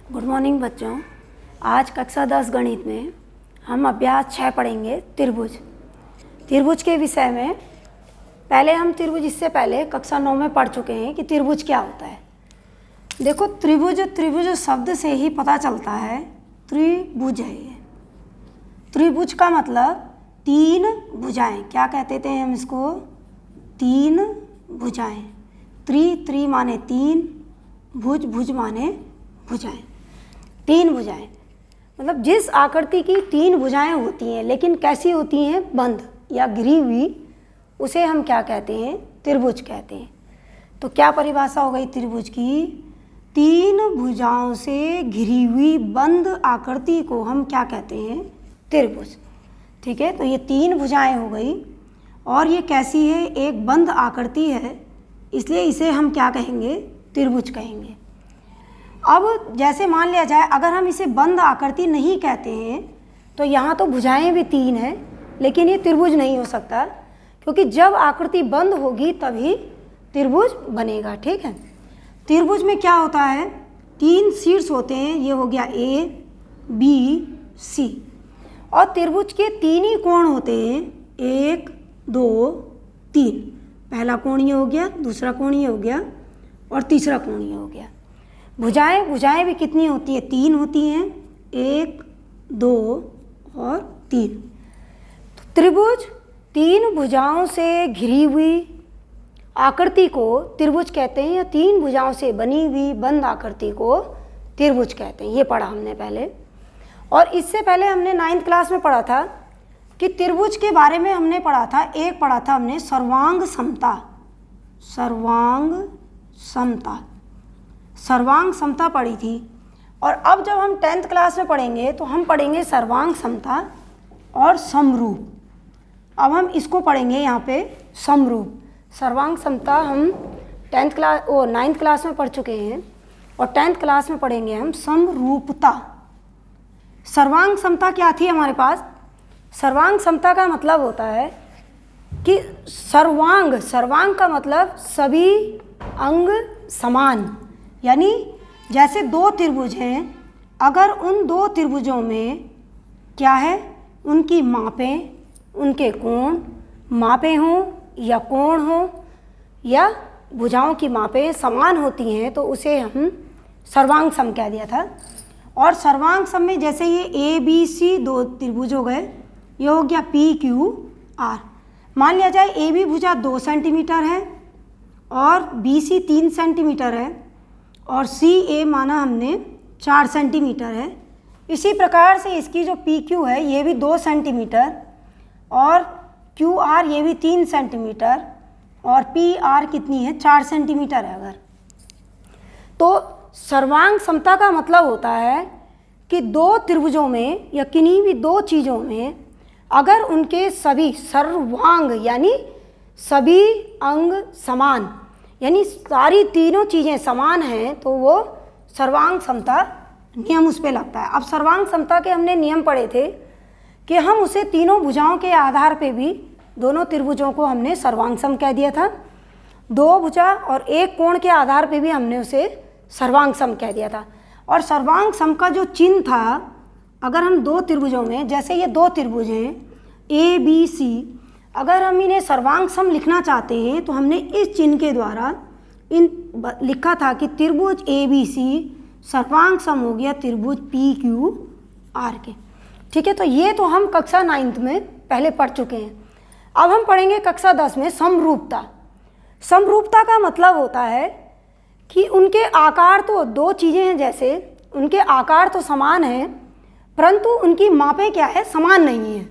Good morning बच्चों। आज कक्षा 10 गणित में हम अभ्यास 6 पढ़ेंगे त्रिभुज। त्रिभुज के विषय में पहले हम त्रिभुज इससे पहले कक्षा 9 में पढ़ चुके हैं कि त्रिभुज क्या होता है। देखो त्रिभुज शब्द से ही पता चलता है त्रिभुज है ये। त्रिभुज का मतलब तीन भुजाएं, क्या कहते थे हम इसको? तीन भुजाएं। त्रि माने तीन, भुज माने भुजाएं। तीन भुजाएं मतलब जिस आकृति की तीन भुजाएं होती हैं लेकिन कैसी होती हैं? बंद या घिरी हुई, उसे हम क्या कहते हैं? त्रिभुज कहते हैं। तो क्या परिभाषा हो गई त्रिभुज की? तीन भुजाओं से घिरी हुई बंद आकृति को हम क्या कहते हैं? त्रिभुज। ठीक है, तो ये तीन भुजाएं हो गई और ये कैसी है? एक बंद आकृति है, इसलिए इसे हम क्या कहेंगे? त्रिभुज कहेंगे। अब जैसे मान लिया जाए अगर हम इसे बंद आकृति नहीं कहते हैं तो यहाँ तो भुजाएं भी तीन हैं लेकिन ये त्रिभुज नहीं हो सकता, क्योंकि जब आकृति बंद होगी तभी त्रिभुज बनेगा। ठीक है, त्रिभुज में क्या होता है? तीन शीर्ष होते हैं, ये हो गया A, B, C, और त्रिभुज के तीन ही कोण होते हैं, 1, 2, 3। पहला कोण ये हो गया, दूसरा कोण ये हो गया और तीसरा कोण ये हो गया। भुजाएं भी कितनी होती है? तीन होती हैं, 1, 2 और 3। तो त्रिभुज तीन भुजाओं से घिरी हुई आकृति को त्रिभुज कहते हैं, या तीन भुजाओं से बनी हुई बंद आकृति को त्रिभुज कहते हैं। ये पढ़ा हमने पहले। और इससे पहले हमने 9th क्लास में पढ़ा था कि त्रिभुज के बारे में हमने पढ़ा था, एक पढ़ा था हमने सर्वांग समता। सर्वांग समता पढ़ी थी। और अब जब हम 10th क्लास में पढ़ेंगे तो हम पढ़ेंगे सर्वांग समता और समरूप। अब हम इसको पढ़ेंगे यहाँ पे समरूप। सर्वांग समता हम 9th क्लास में पढ़ चुके हैं और 10th क्लास में पढ़ेंगे हम समरूपता। सर्वांग समता क्या थी हमारे पास? सर्वांग समता का मतलब होता है कि सर्वांग का मतलब सभी अंग समान, यानी जैसे दो त्रिभुज हैं, अगर उन दो त्रिभुजों में क्या है? उनकी मापें, उनके कोण मापें हों या कोण हों या भुजाओं की मापें समान होती हैं तो उसे हम सर्वांग सम कह दिया था। और सर्वांग सम में जैसे ये ABC दो त्रिभुज हो गए, ये हो गया PQR। मान लिया जाए AB भुजा 2 सेंटीमीटर है और BC 3 सेंटीमीटर है और CA माना हमने 4 सेंटीमीटर है। इसी प्रकार से इसकी जो PQ है ये भी 2 सेंटीमीटर और QR ये भी 3 सेंटीमीटर और PR कितनी है? 4 सेंटीमीटर है। अगर तो सर्वांग समता का मतलब होता है कि दो त्रिभुजों में या किन्हीं भी दो चीज़ों में अगर उनके सभी सर्वांग यानी सभी अंग समान, यानी सारी तीनों चीज़ें समान हैं तो वो सर्वांग समता नियम उस पर लगता है। अब सर्वांग समता के हमने नियम पढ़े थे कि हम उसे तीनों भुजाओं के आधार पे भी दोनों त्रिभुजों को हमने सर्वांग सम कह दिया था। दो भुजा और एक कोण के आधार पे भी हमने उसे सर्वांग सम कह दिया था। और सर्वांग सम का जो चिन्ह था, अगर हम दो त्रिभुजों में, जैसे ये दो त्रिभुज हैं ABC, अगर हम इन्हें सर्वांग सम लिखना चाहते हैं तो हमने इस चिन्ह के द्वारा लिखा था कि त्रिभुज ABC सर्वांग सम हो गया त्रिभुज PQR के। ठीक है, तो ये तो हम कक्षा 9th में पहले पढ़ चुके हैं। अब हम पढ़ेंगे कक्षा 10 में समरूपता। समरूपता का मतलब होता है कि उनके आकार तो दो चीज़ें हैं, जैसे उनके आकार तो समान हैं परंतु उनकी मापें क्या है? समान नहीं है,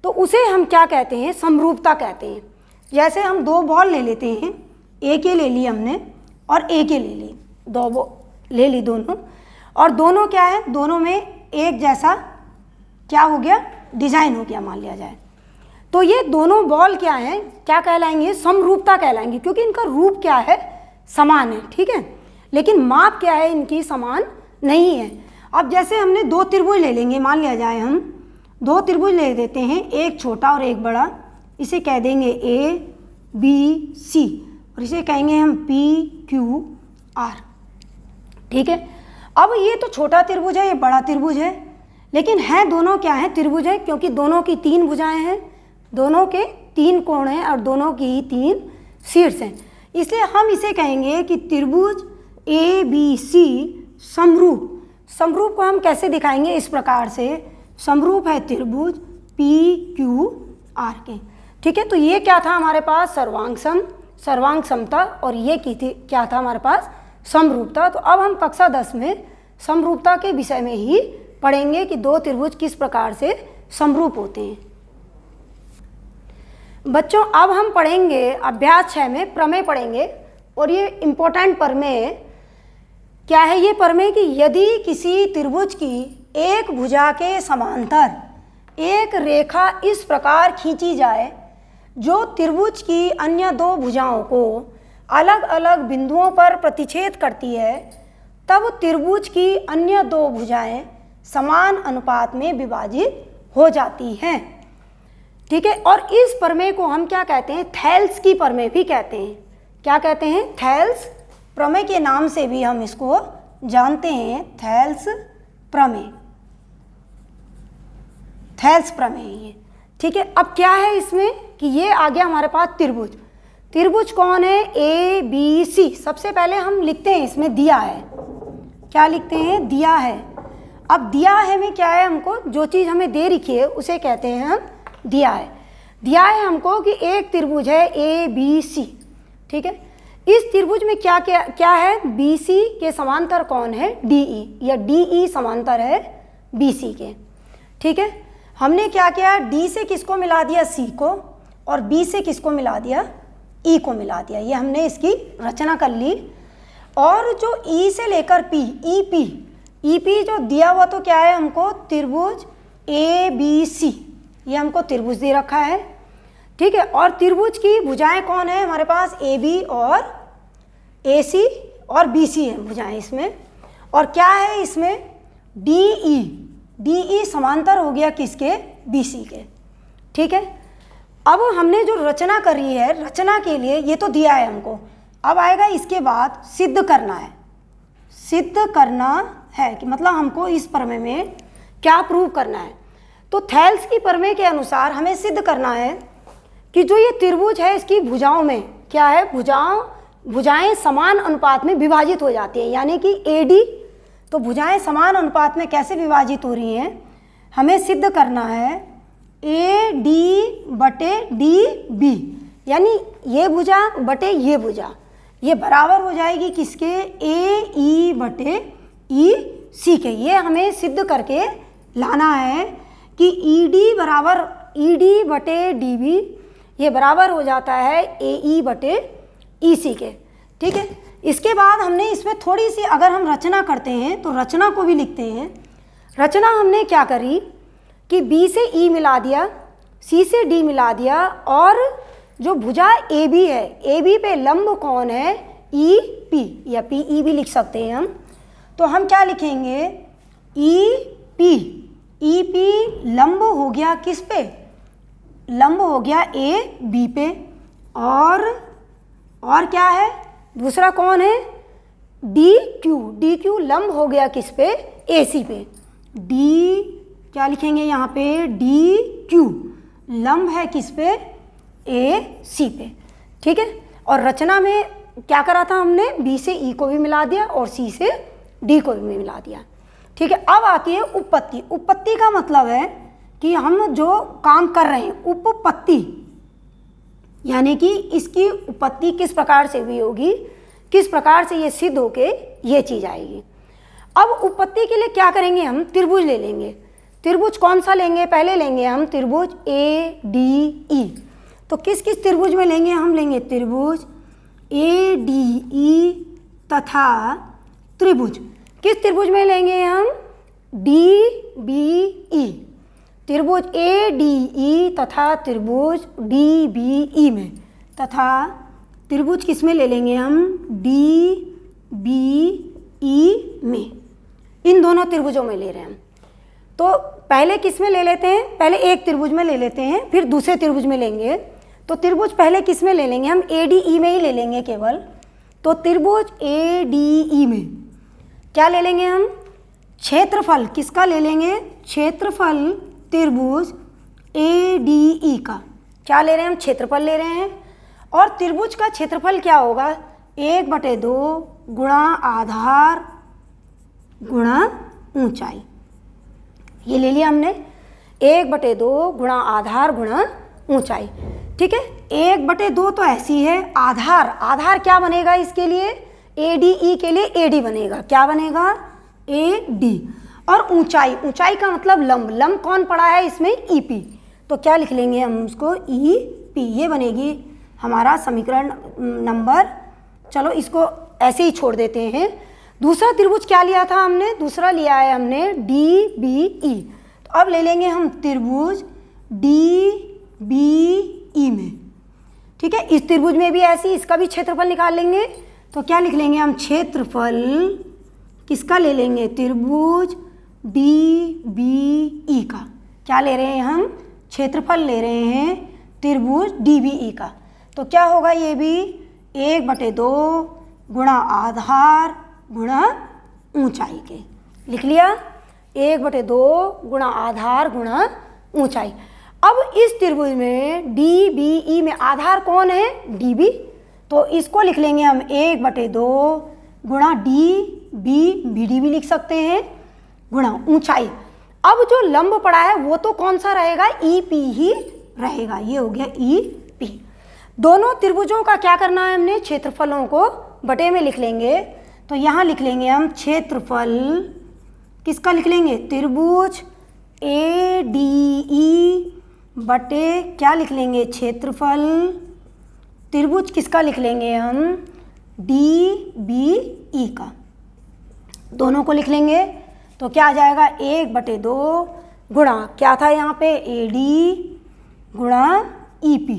तो उसे हम क्या कहते हैं? समरूपता कहते हैं। जैसे हम दो बॉल ले लेते हैं, एक ये ले ली हमने और एक ये ले ली, दो बॉल ले ली दोनों, और दोनों क्या है? दोनों में एक जैसा क्या हो गया? डिजाइन हो गया मान लिया जाए। तो ये दोनों बॉल क्या हैं? क्या कहलाएंगे? समरूपता कहलाएंगे, क्योंकि इनका रूप क्या है? समान है। ठीक है, लेकिन माप क्या है? इनकी समान नहीं है। अब जैसे हमने दो त्रिभुज ले लेंगे, मान लिया जाए हम दो त्रिभुज ले देते हैं, एक छोटा और एक बड़ा, इसे कह देंगे ABC और इसे कहेंगे हम PQR। ठीक है, अब ये तो छोटा त्रिभुज है, ये बड़ा त्रिभुज है, लेकिन है दोनों क्या है, त्रिभुज है, क्योंकि दोनों की 3 भुजाएं हैं, दोनों के 3 कोण हैं और दोनों की 3 शीर्ष हैं। इसलिए हम इसे कहेंगे कि त्रिभुज ABC समरूप। समरूप को हम कैसे दिखाएंगे, इस प्रकार से, समरूप है त्रिभुज PQR के। ठीक है, तो ये क्या था हमारे पास, सर्वांग समता, और ये क्या था हमारे पास, समरूपता। तो अब हम कक्षा 10 में समरूपता के विषय में ही पढ़ेंगे कि दो त्रिभुज किस प्रकार से समरूप होते हैं। बच्चों अब हम पढ़ेंगे अभ्यास 6 में प्रमेय पढ़ेंगे, और ये इम्पोर्टेंट प्रमेय क्या है, ये प्रमेय कि यदि किसी त्रिभुज की एक भुजा के समांतर एक रेखा इस प्रकार खींची जाए जो त्रिभुज की अन्य 2 भुजाओं को अलग अलग बिंदुओं पर प्रतिच्छेद करती है, तब त्रिभुज की अन्य 2 भुजाएं समान अनुपात में विभाजित हो जाती हैं। ठीक है, और इस प्रमेय को हम क्या कहते हैं, थेल्स की प्रमेय भी कहते हैं। क्या कहते हैं, थेल्स प्रमेय के नाम से भी हम इसको जानते हैं, थेल्स प्रमेय, थेल्स प्रमेय ये। ठीक है, अब क्या है इसमें कि ये आ गया हमारे पास त्रिभुज। त्रिभुज कौन है, ABC। सबसे पहले हम लिखते हैं इसमें दिया है, क्या लिखते हैं, दिया है। अब दिया है में क्या है, हमको जो चीज़ हमें दे रखी है उसे कहते हैं हम दिया है। दिया है हमको कि एक त्रिभुज है ABC। ठीक है, इस त्रिभुज में क्या क्या क्या है, BC के समांतर कौन है, DE, या DE समांतर है BC के। ठीक है, हमने क्या किया, D से किसको मिला दिया, C को, और B से किसको मिला दिया, E को मिला दिया। ये हमने इसकी रचना कर ली। और जो E से लेकर P, EP जो दिया हुआ, तो क्या है हमको, त्रिभुज ABC, ये हमको त्रिभुज दे रखा है। ठीक है, और त्रिभुज की भुजाएं कौन है हमारे पास, AB और AC और BC है भुजाएं इसमें। और क्या है इसमें, DE समांतर हो गया किसके, BC के। ठीक है, अब हमने जो रचना करी है, रचना के लिए ये तो दिया है हमको, अब आएगा इसके बाद सिद्ध करना है। सिद्ध करना है कि मतलब हमको इस प्रमेय में क्या प्रूव करना है। तो थेल्स की प्रमेय के अनुसार हमें सिद्ध करना है कि जो ये त्रिभुज है इसकी भुजाओं में क्या है, भुजाएं समान अनुपात में विभाजित हो जाती हैं, यानी कि AD, तो भुजाएं समान अनुपात में कैसे विभाजित हो रही हैं, हमें सिद्ध करना है AD बटे DB, यानी ये भुजा बटे ये भुजा, ये बराबर हो जाएगी किसके, AE बटे EC के। ये हमें सिद्ध करके लाना है कि ED बटे DB ये बराबर हो जाता है AE बटे EC के। ठीक है, इसके बाद हमने इसमें थोड़ी सी अगर हम रचना करते हैं तो रचना को भी लिखते हैं। रचना हमने क्या करी कि B से E मिला दिया, C से D मिला दिया, और जो भुजा AB है, AB पे लंब कौन है, EP, या PE भी लिख सकते हैं हम। तो हम क्या लिखेंगे, EP लंब हो गया किस पे, लंब हो गया AB पे, और क्या है, दूसरा कौन है, DQ लंब हो गया किस पे, AC पे। क्या लिखेंगे यहाँ पे, DQ लंब है किस पे, AC पे। ठीक है, और रचना में क्या करा था हमने, B से E को भी मिला दिया और C से D को भी मिला दिया। ठीक है, अब आती है उपपत्ति। उपपत्ति का मतलब है कि हम जो काम कर रहे हैं, उपपत्ति यानी कि इसकी उपपत्ति किस प्रकार से हुई होगी, किस प्रकार से ये सिद्ध होके ये चीज़ आएगी। अब उपपत्ति के लिए क्या करेंगे, हम त्रिभुज ले लेंगे। त्रिभुज कौन सा लेंगे, पहले लेंगे हम त्रिभुज ADE। तो किस किस त्रिभुज में लेंगे, हम लेंगे त्रिभुज ADE तथा त्रिभुज, किस त्रिभुज में लेंगे हम, DBE। त्रिभुज ADE तथा त्रिभुज DBE में, तथा त्रिभुज किस में ले लेंगे हम, DBE में। इन दोनों त्रिभुजों में ले रहे हैं हम। तो पहले किस में ले लेते हैं, पहले एक त्रिभुज में ले लेते हैं, फिर दूसरे त्रिभुज में लेंगे। तो त्रिभुज पहले किस में ले लेंगे, हम ADE में ही ले लेंगे केवल। तो त्रिभुज ADE में, क्या ले लेंगे हम, क्षेत्रफल किसका ले लेंगे, क्षेत्रफल त्रिभुज ADE का। क्या ले रहे हैं हम, क्षेत्रफल ले रहे हैं। और त्रिभुज का क्षेत्रफल क्या होगा, 1/2 गुणा आधार गुणा ऊंचाई। ये ले लिया हमने, 1/2 गुणा आधार गुणा ऊंचाई। ठीक है, 1/2 तो ऐसी है, आधार क्या बनेगा इसके लिए, ADE के लिए AD बनेगा। क्या बनेगा, AD। और ऊंचाई का मतलब लंब कौन पड़ा है इसमें, EP। तो क्या लिख लेंगे हम उसको, EP। ये बनेगी हमारा समीकरण नंबर, चलो इसको ऐसे ही छोड़ देते हैं। दूसरा त्रिभुज क्या लिया था हमने, दूसरा लिया है हमने DBE। तो अब ले लेंगे हम त्रिभुज DBE में। ठीक है, इस त्रिभुज में भी ऐसी, इसका भी क्षेत्रफल निकाल लेंगे। तो क्या लिख लेंगे हम, क्षेत्रफल किसका ले लेंगे, त्रिभुज DBE का। क्या ले रहे हैं हम, क्षेत्रफल ले रहे हैं त्रिभुज DBE का। तो क्या होगा, ये भी 1/2 गुणा आधार गुणा ऊंचाई के। लिख लिया, 1/2 गुणा आधार गुणा ऊंचाई। अब इस त्रिभुज में DBE में आधार कौन है, DB। तो इसको लिख लेंगे हम 1/2 गुणा BD भी लिख सकते हैं, गुणा ऊंचाई। अब जो लंब पड़ा है वो तो कौन सा रहेगा, EP ही रहेगा। ये हो गया EP। दोनों त्रिभुजों का क्या करना है हमने, क्षेत्रफलों को बटे में लिख लेंगे। तो यहाँ लिख लेंगे हम क्षेत्रफल किसका लिख लेंगे, त्रिभुज ADE बटे क्या लिख लेंगे, क्षेत्रफल त्रिभुज किसका लिख लेंगे हम, DBE का। दोनों को लिख लेंगे तो क्या आ जाएगा, 1/2 गुणा क्या था यहाँ पे, AD गुणा EP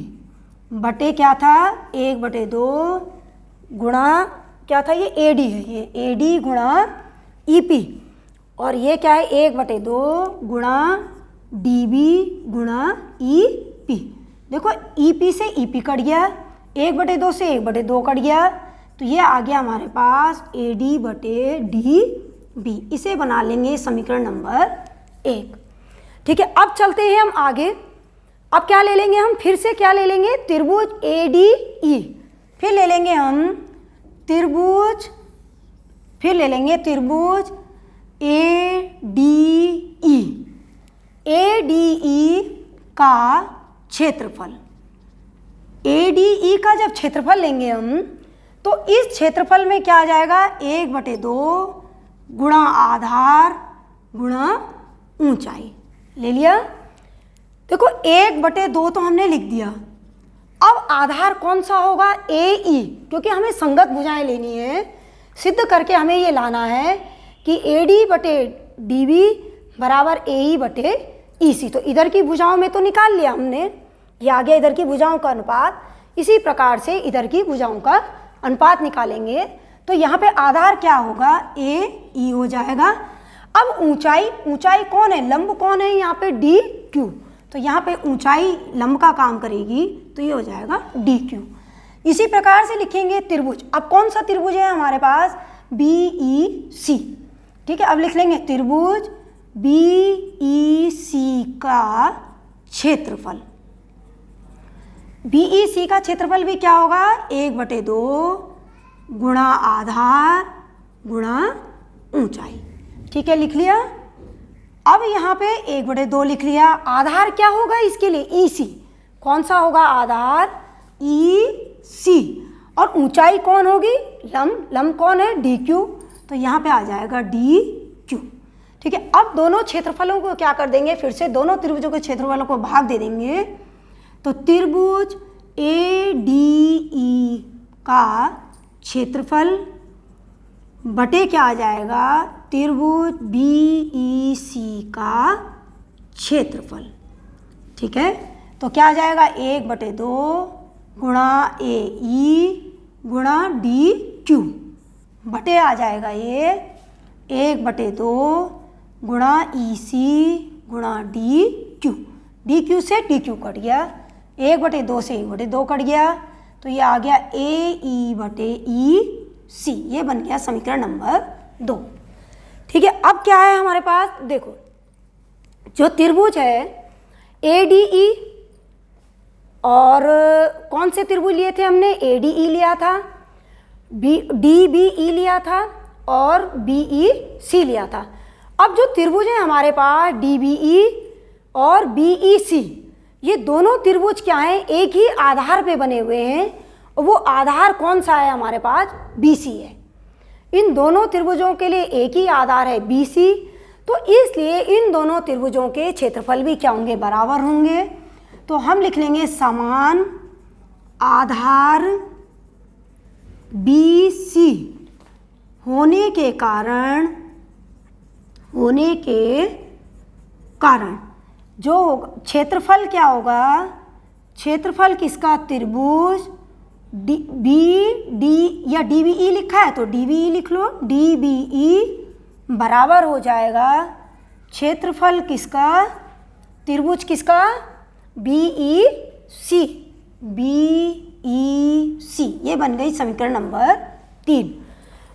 बटे क्या था, 1/2 गुणा क्या था, ये AD है, ये AD गुणा EP। और ये क्या है, 1/2 गुणा DB गुणा EP। देखो EP से EP कट गया, 1/2 से 1/2 कट गया, तो ये आ गया हमारे पास AD बटे DB। इसे बना लेंगे समीकरण नंबर 1। ठीक है, अब चलते हैं हम आगे। अब क्या ले लेंगे हम, फिर से क्या ले लेंगे, त्रिभुज ADE। फिर ले लेंगे हम त्रिभुज, फिर ले लेंगे त्रिभुज ADE। ADE का क्षेत्रफल, ADE का जब क्षेत्रफल लेंगे हम तो इस क्षेत्रफल में क्या आ जाएगा, 1/2 गुणा आधार गुणा ऊंचाई। ले लिया। देखो 1/2 तो हमने लिख दिया। अब आधार कौन सा होगा, AE, क्योंकि हमें संगत भुजाएं लेनी है। सिद्ध करके हमें ये लाना है कि AD बटे DB बराबर AE बटे EC। तो इधर की भुजाओं में तो निकाल लिया हमने, ये आ गया इधर की भुजाओं का अनुपात। इसी प्रकार से इधर की भुजाओं का अनुपात निकालेंगे तो यहाँ पे आधार क्या होगा, AE हो जाएगा। अब ऊंचाई कौन है, लंब कौन है यहाँ पे, DQ। तो यहाँ पे ऊंचाई लंब का काम करेगी तो ये हो जाएगा DQ। इसी प्रकार से लिखेंगे त्रिभुज। अब कौन सा त्रिभुज है हमारे पास, BEC। ठीक है, अब लिख लेंगे त्रिभुज BEC का क्षेत्रफल। BEC का क्षेत्रफल भी क्या होगा, 1/2 गुणा आधार गुणा ऊंचाई। ठीक है, लिख लिया। अब यहाँ पे 1/2 लिख लिया। आधार क्या होगा इसके लिए, EC। कौन सा होगा आधार, EC। और ऊंचाई कौन होगी, लंब कौन है, DQ। तो यहाँ पे आ जाएगा DQ। ठीक है, अब दोनों क्षेत्रफलों को क्या कर देंगे, फिर से दोनों त्रिभुजों के क्षेत्रफलों को भाग दे देंगे। तो त्रिभुज ADE का क्षेत्रफल बटे क्या आ जाएगा, त्रिभुज BEC का क्षेत्रफल। ठीक है, तो क्या आ जाएगा, 1/2 गुणा AE गुणा DQ बटे आ जाएगा ये 1/2 गुणा EC गुणा DQ से DQ कट गया, 1/2 से 1/2 कट गया, तो ये आ गया AE बटे EC। ये बन गया समीकरण नंबर 2। ठीक है, अब क्या है हमारे पास, देखो जो त्रिभुज है ADE, और कौन से त्रिभुज लिए थे हमने, ADE लिया था, DBE लिया था और BEC लिया था। अब जो त्रिभुज है हमारे पास DBE और BEC, ये दोनों त्रिभुज क्या हैं, एक ही आधार पे बने हुए हैं, और वो आधार कौन सा है हमारे पास, BC है। इन दोनों त्रिभुजों के लिए एक ही आधार है BC, तो इसलिए इन दोनों त्रिभुजों के क्षेत्रफल भी क्या होंगे, बराबर होंगे। तो हम लिख लेंगे समान आधार BC होने के कारण जो क्षेत्रफल क्या होगा, क्षेत्रफल किसका, त्रिभुज डी या DBE लिखा है तो DBE लिख लो, DBE बराबर हो जाएगा क्षेत्रफल किसका, त्रिभुज किसका, BEC। ये बन गई समीकरण नंबर 3।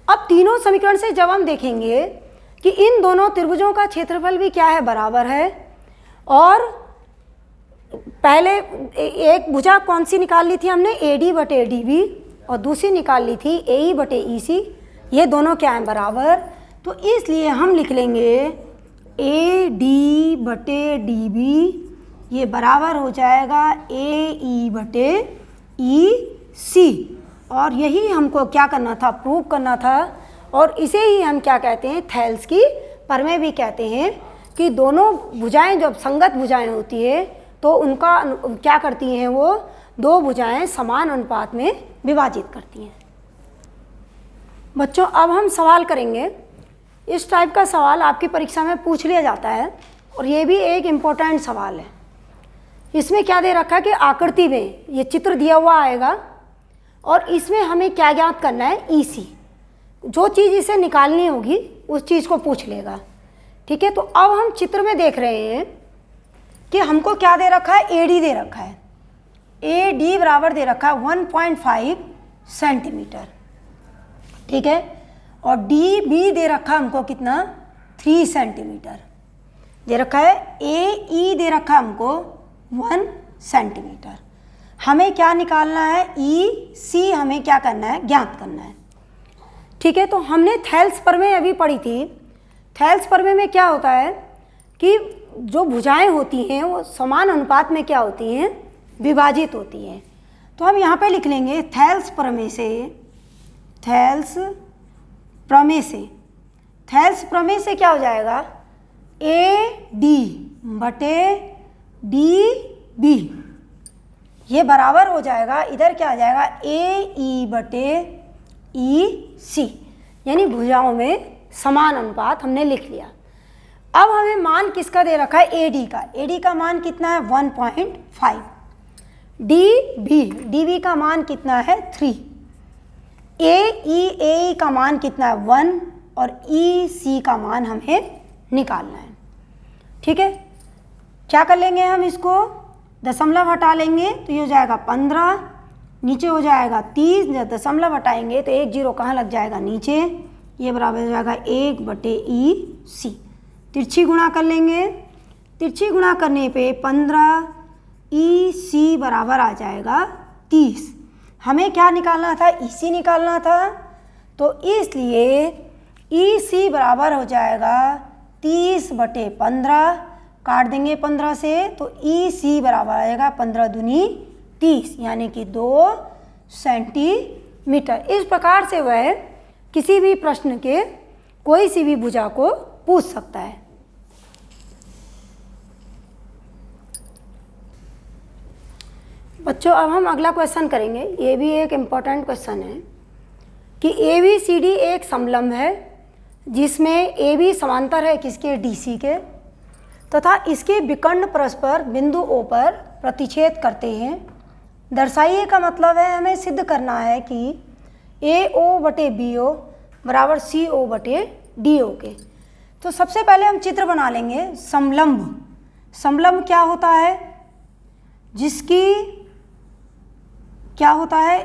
अब तीनों समीकरण से जब हम देखेंगे कि इन दोनों त्रिभुजों का क्षेत्रफल भी क्या है, बराबर है, और पहले एक भुजा कौन सी निकाल ली थी हमने, AD/DB, और दूसरी निकाल ली थी AE/EC, ये दोनों क्या हैं, बराबर। तो इसलिए हम लिख लेंगे AD/DB ये बराबर हो जाएगा AE/EC, और यही हमको क्या करना था, प्रूव करना था। और इसे ही हम क्या कहते हैं, थेल्स की प्रमेय भी कहते हैं, कि दोनों भुजाएं जब संगत भुजाएं होती है तो उनका क्या करती हैं, वो दो भुजाएं समान अनुपात में विभाजित करती हैं। बच्चों अब हम सवाल करेंगे, इस टाइप का सवाल आपकी परीक्षा में पूछ लिया जाता है, और ये भी एक इम्पोर्टेंट सवाल है। इसमें क्या दे रखा है कि आकृति में ये चित्र दिया हुआ आएगा, और इसमें हमें क्या ज्ञात करना है, EC। जो चीज़ इसे निकालनी होगी उस चीज़ को पूछ लेगा। ठीक है, तो अब हम चित्र में देख रहे हैं कि हमको क्या दे रखा है, AD दे रखा है, AD बराबर दे रखा है 1.5 सेंटीमीटर। ठीक है, और DB दे रखा है हमको कितना, 3 सेंटीमीटर दे रखा है। AE दे रखा है हमको 1 सेंटीमीटर। हमें क्या निकालना है, EC हमें क्या करना है, ज्ञात करना है। ठीक है, तो हमने थेल्स प्रमेय अभी पढ़ी थी। थेल्स प्रमेय में क्या होता है कि जो भुजाएं होती हैं वो समान अनुपात में क्या होती हैं, विभाजित होती हैं। तो हम यहाँ पे लिख लेंगे थेल्स प्रमेय से क्या हो जाएगा, AD/DB ये बराबर हो जाएगा, इधर क्या आ जाएगा, AE/EC, यानी भुजाओं में समान अनुपात हमने लिख लिया। अब हमें मान किसका दे रखा है, AD का मान कितना है, 1.5। DB का मान कितना है, 3। AE का मान कितना है, 1, और EC का मान हमें निकालना है। ठीक है, क्या कर लेंगे हम, इसको दशमलव हटा लेंगे तो ये हो जाएगा 15, नीचे हो जाएगा 30, जब दशमलव हटाएंगे तो 1 0 कहाँ लग जाएगा, नीचे, ये बराबर हो जाएगा 1/EC। तिरछी गुणा कर लेंगे, तिरछी गुणा करने पे 15, EC बराबर आ जाएगा 30। हमें क्या निकालना था, EC निकालना था, तो इसलिए EC बराबर हो जाएगा 30/15, काट देंगे 15 से, तो EC बराबर आएगा 15 दूनी 30, यानी कि 2 सेंटीमीटर। इस प्रकार से वह किसी भी प्रश्न के कोई सी भी भुजा को पूछ सकता है। बच्चों अब हम अगला क्वेश्चन करेंगे, ये भी एक इम्पॉर्टेंट क्वेश्चन है कि ABCD एक समलंब है जिसमें AB समांतर है किसके, DC के, तथा इसके विकर्ण परस्पर बिंदु O पर प्रतिच्छेद करते हैं। दर्शाइए का मतलब है हमें सिद्ध करना है कि AO/BO बराबर CO/DO के। तो सबसे पहले हम चित्र बना लेंगे समलंब। समलंब क्या होता है, जिसकी क्या होता है,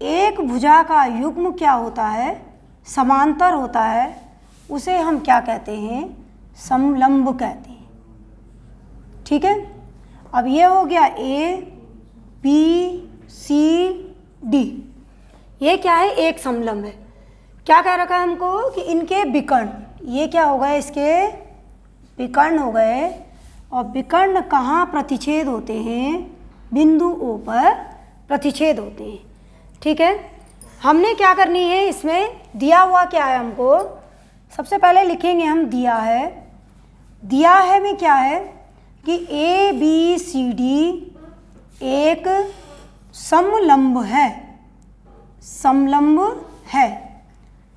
एक भुजा का युग्म क्या होता है, समांतर होता है, उसे हम क्या कहते हैं, समलंब कहते हैं। ठीक है, अब ये हो गया ए बी सी डी, ये क्या है, एक समलंब है। क्या कह रखा है हमको कि इनके विकर्ण, ये क्या हो गए, इसके विकर्ण हो गए, और विकर्ण कहाँ प्रतिच्छेद होते हैं, बिंदु ओ पर प्रतिच्छेद होते हैं। ठीक है, हमने क्या करनी है, इसमें दिया हुआ क्या है हमको, सबसे पहले लिखेंगे हम दिया है में क्या है कि ए बी सी डी एक समलंब है।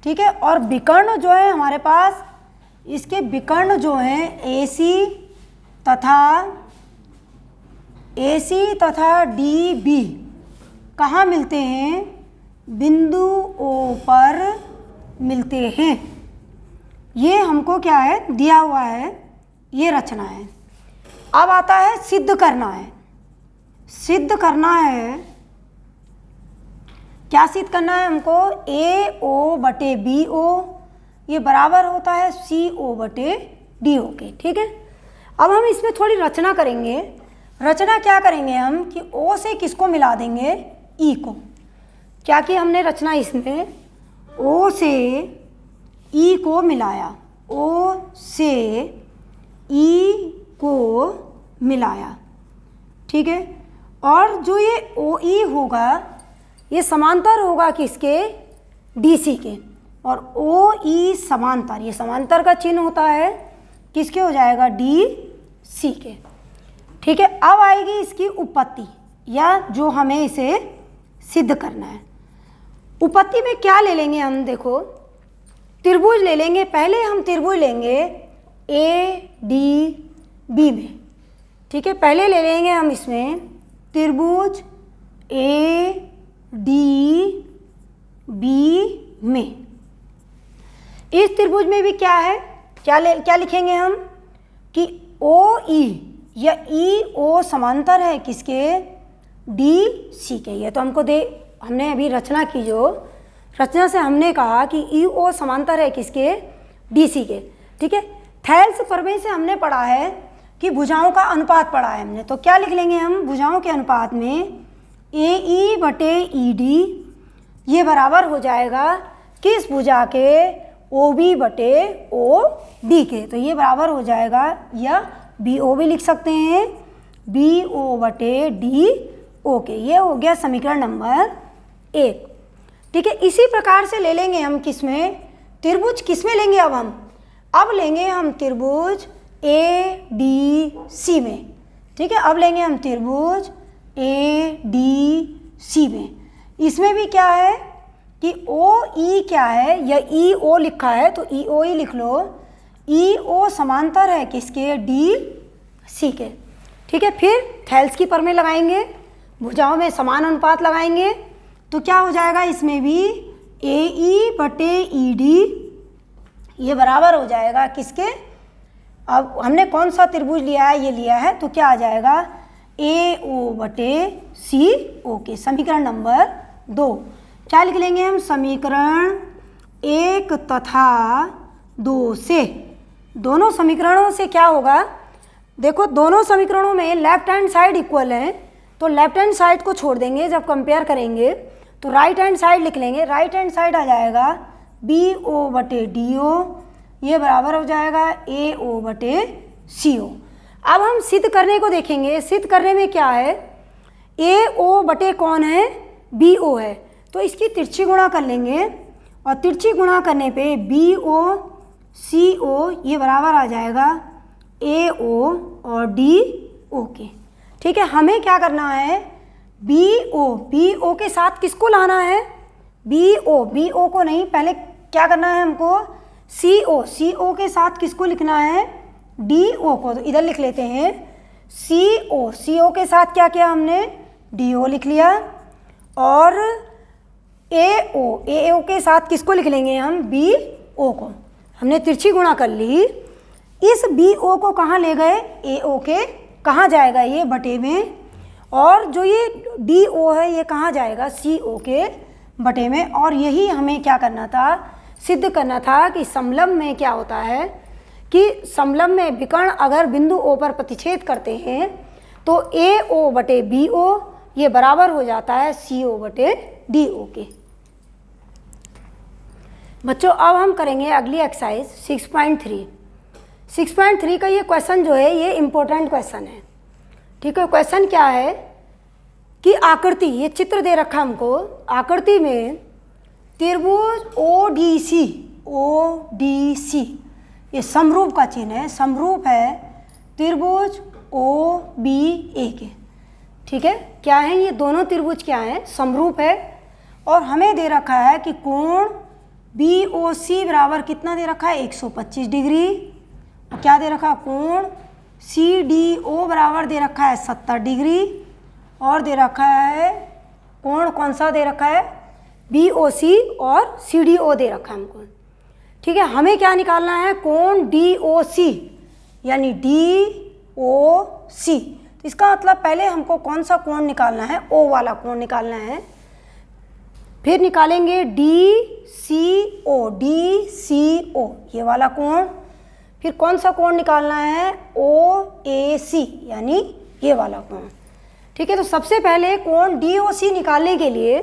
ठीक है, और विकर्ण जो है हमारे पास, इसके विकर्ण जो हैं ए सी तथा डी बी कहाँ मिलते हैं, बिंदु ओ पर मिलते हैं। ये हमको क्या है, दिया हुआ है, ये रचना है। अब आता है सिद्ध करना है। क्या सिद्ध करना है हमको, ए ओ बटे बी ओ ये बराबर होता है सी ओ बटे डी ओ के। ठीक है, अब हम इसमें थोड़ी रचना करेंगे। रचना क्या करेंगे हम कि ओ से किसको मिला देंगे, ई को। क्या कि हमने रचना इसमें ओ से ई को मिलाया, ओ से ई को मिलाया। ठीक है, और जो ये ओ ई होगा ये समांतर होगा किसके, डी सी के, और ओ ई समांतर, ये समांतर का चिन्ह होता है किसके, हो जाएगा डी सी के। ठीक है, अब आएगी इसकी उपपत्ति, या जो हमें इसे सिद्ध करना है। उपपत्ति में क्या ले लेंगे हम, देखो त्रिभुज ले लेंगे। पहले हम त्रिभुज लेंगे ए डी बी में। ठीक है, पहले ले लेंगे हम इसमें त्रिभुज ए डी बी में। इस त्रिभुज में भी क्या है, क्या लिखेंगे हम कि ओ ई या ई ओ समांतर है किसके, डी सी के। ये तो हमने अभी रचना की, जो रचना से हमने कहा कि ई ओ समांतर है किसके, डी सी के। ठीक है, थैल्स प्रमेय से हमने पढ़ा है कि भुजाओं का अनुपात पढ़ा है हमने, तो क्या लिख लेंगे हम, भुजाओं के अनुपात में ए ई बटे ई डी ये बराबर हो जाएगा किस भुजा के, ओ बी बटे ओ डी के। तो ये बराबर हो जाएगा, या बी ओ भी लिख सकते हैं, बी ओ बटे डी ओ के। ये हो गया समीकरण नंबर 1। ठीक है, इसी प्रकार से ले लेंगे हम किसमें, त्रिभुज किसमें लेंगे, अब लेंगे हम त्रिभुज ए डी सी में। ठीक है, अब लेंगे हम त्रिभुज ए डी सी में। इसमें भी क्या है कि ओ ई क्या है, या ई ओ लिखा है तो ई ओ ही लिख लो, ई ओ समांतर है किसके, डी सी के। ठीक है, फिर थैल्स की प्रमेय लगाएंगे, भुजाओं में समान अनुपात लगाएंगे, तो क्या हो जाएगा, इसमें भी ए ई बटे ई डी ये बराबर हो जाएगा किसके, अब हमने कौन सा त्रिभुज लिया है, ये लिया है, तो क्या आ जाएगा, ए ओ बटे सी ओ के। समीकरण नंबर 2 क्या लिख लेंगे हम, समीकरण 1 तथा 2 से, दोनों समीकरणों से क्या होगा, देखो दोनों समीकरणों में लेफ्ट हैंड साइड इक्वल है, तो लेफ्ट हैंड साइड को छोड़ देंगे, जब कंपेयर करेंगे तो राइट हैंड साइड लिख लेंगे। राइट हैंड साइड आ जाएगा बी ओ बटे डी ओ ये बराबर हो जाएगा ए ओ बटे सी ओ। अब हम सिद्ध करने को देखेंगे। सिद्ध करने में क्या है, ए ओ बटे कौन है, बी ओ है, तो इसकी तिरछी गुणा कर लेंगे, और तिरछी गुणा करने पे बी ओ सी ओ ये बराबर आ जाएगा ए ओ और डी ओ के। ठीक है, हमें क्या करना है, बी ओ के साथ किसको लाना है, बी ओ को नहीं, पहले क्या करना है हमको, सी ओ के साथ किसको लिखना है, डी ओ को। तो इधर लिख लेते हैं सी ओ के साथ क्या किया हमने, डी ओ लिख लिया, और ए ओ के साथ किसको लिख लेंगे हम, बी ओ को। हमने तिरछी गुणा कर ली। इस बी ओ को कहाँ ले गए, ए ओ के कहाँ जाएगा, ये बटे में, और जो ये डी ओ है ये कहाँ जाएगा, सी ओ के बटे में। और यही हमें क्या करना था, सिद्ध करना था कि समलंब में क्या होता है कि समलंब में विकर्ण अगर बिंदु O पर प्रतिच्छेद करते हैं तो AO बटे BO ये बराबर हो जाता है CO बटे DO के। बच्चों अब हम करेंगे अगली एक्सरसाइज 6.3। 6.3 का ये क्वेश्चन जो है ये इम्पोर्टेंट क्वेश्चन है। ठीक है, क्वेश्चन क्या है कि आकृति, ये चित्र दे रखा हमको, आकृति में त्रिभुज ODC ये समरूप का चिन्ह है, समरूप है त्रिभुज OBA के। ठीक है, क्या है ये दोनों त्रिभुज क्या है, समरूप है। और हमें दे रखा है कि कोण BOC बराबर कितना दे रखा है 125 डिग्री, और क्या दे रखा है कोण CDO बराबर दे रखा है 70 डिग्री, और दे रखा है कोण कौन सा दे रखा है BOC और CDO दे रखा है हमको। ठीक है, हमें क्या निकालना है कोण DOC यानी DOC। तो इसका मतलब पहले हमको कौन सा कोण निकालना है, O वाला कोण निकालना है, फिर निकालेंगे DCO ये वाला कोण, फिर कौन सा कोण निकालना है OAC यानी ये वाला कोण। ठीक है, तो सबसे पहले कोण DOC निकालने के लिए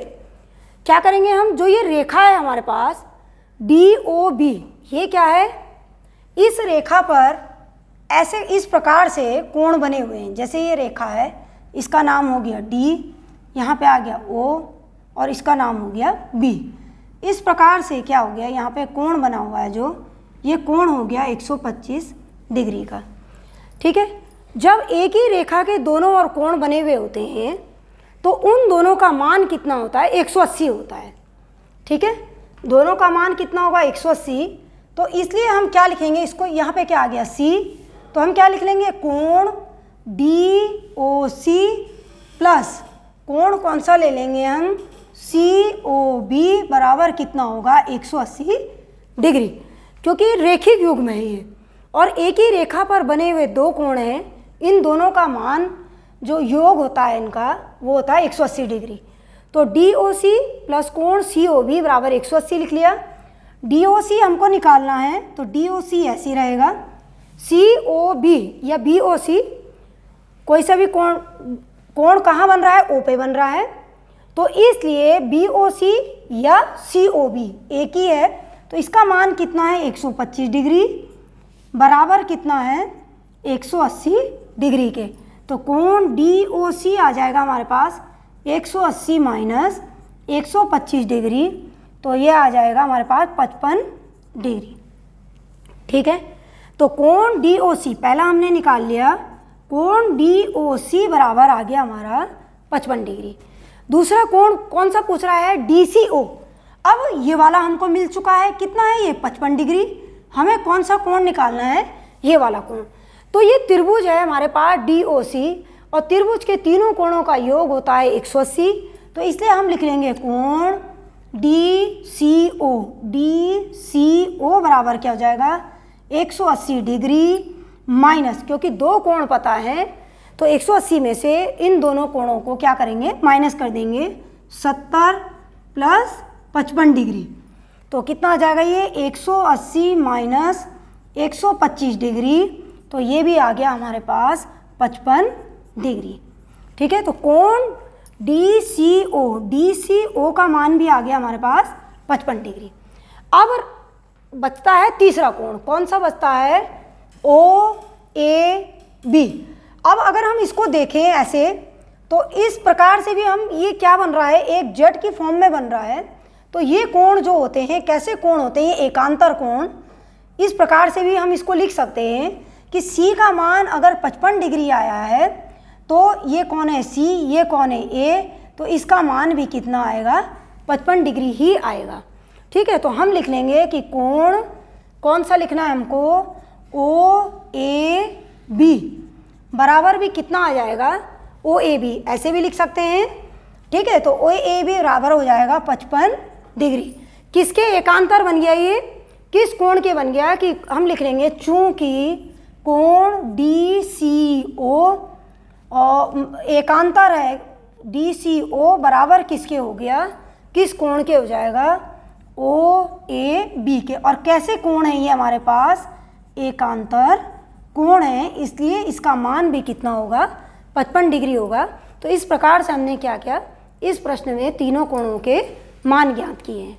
क्या करेंगे हम, जो ये रेखा है हमारे पास DOB ये क्या है, इस रेखा पर ऐसे इस प्रकार से कोण बने हुए हैं। जैसे ये रेखा है, इसका नाम हो गया D, यहाँ पे आ गया O और इसका नाम हो गया B। इस प्रकार से क्या हो गया, यहाँ पे कोण बना हुआ है, जो ये कोण हो गया 125 डिग्री का। ठीक है, जब एक ही रेखा के दोनों ओर कोण बने हुए होते हैं तो उन दोनों का मान कितना होता है 180 होता है। ठीक है, दोनों का मान कितना होगा 180। तो इसलिए हम क्या लिखेंगे इसको, यहाँ पे क्या आ गया C, तो हम क्या लिख लेंगे कोण DOC प्लस कोण कौन सा ले लेंगे हम COB बराबर कितना होगा 180 डिग्री, क्योंकि रेखिक युग्म है ये और एक ही रेखा पर बने हुए दो कोण हैं, इन दोनों का मान जो योग होता है इनका वो होता है 180 डिग्री। तो DOC प्लस कोण COB बराबर 180 लिख लिया। DOC हमको निकालना है तो DOC ऐसे रहेगा, COB या BOC कोई सा भी कोण कहाँ बन रहा है O पे बन रहा है, तो इसलिए BOC या COB एक ही है, तो इसका मान कितना है 125 डिग्री बराबर कितना है 180 डिग्री के। तो कोण DOC आ जाएगा हमारे पास 180 माइनस 125 डिग्री, तो ये आ जाएगा हमारे पास 55 डिग्री। ठीक है, तो कोण DOC पहला हमने निकाल लिया, कोण DOC बराबर आ गया हमारा 55 डिग्री। दूसरा कोण कौन सा पूछ रहा है DCO। अब ये वाला हमको मिल चुका है, कितना है ये 55 डिग्री। हमें कौन सा कोण निकालना है, ये वाला कोण। तो ये त्रिभुज है हमारे पास DOC और त्रिभुज के तीनों कोणों का योग होता है 180, तो इसलिए हम लिख लेंगे कोण DCO बराबर क्या हो जाएगा 180 डिग्री माइनस, क्योंकि दो कोण पता है तो 180 में से इन दोनों कोणों को क्या करेंगे माइनस कर देंगे, 70 प्लस 55 डिग्री, तो कितना आ जाएगा ये 180 माइनस 125 डिग्री, तो ये भी आ गया हमारे पास 55 डिग्री। ठीक है, तो कोण DCO का मान भी आ गया हमारे पास 55 डिग्री। अब बचता है तीसरा कोण, कौन सा बचता है OAB। अब अगर हम इसको देखें ऐसे तो इस प्रकार से भी हम, ये क्या बन रहा है एक जेड की फॉर्म में बन रहा है, तो ये कोण जो होते हैं कैसे कोण होते हैं, एकांतर कोण। इस प्रकार से भी हम इसको लिख सकते हैं कि C का मान अगर 55 डिग्री आया है तो ये कौन है C, ये कौन है A, तो इसका मान भी कितना आएगा 55 डिग्री ही आएगा। ठीक है, तो हम लिख लेंगे कि कोण कौन सा लिखना है हमको OAB बराबर भी कितना आ जाएगा OAB, ऐसे भी लिख सकते हैं। ठीक है, तो OAB बराबर हो जाएगा 55 डिग्री। किसके एकांतर बन गया, ये किस कोण के बन गया कि हम लिख लेंगे चूंकि कोण DCO और एकांतर है DCO बराबर किसके हो गया, किस कोण के हो जाएगा ओ ए बी के। और कैसे कोण है ये हमारे पास? एकांतर कोण है, इसलिए इसका मान भी कितना होगा? 55 डिग्री होगा। तो इस प्रकार से हमने क्या किया, इस प्रश्न में तीनों कोणों के मान ज्ञात किए हैं।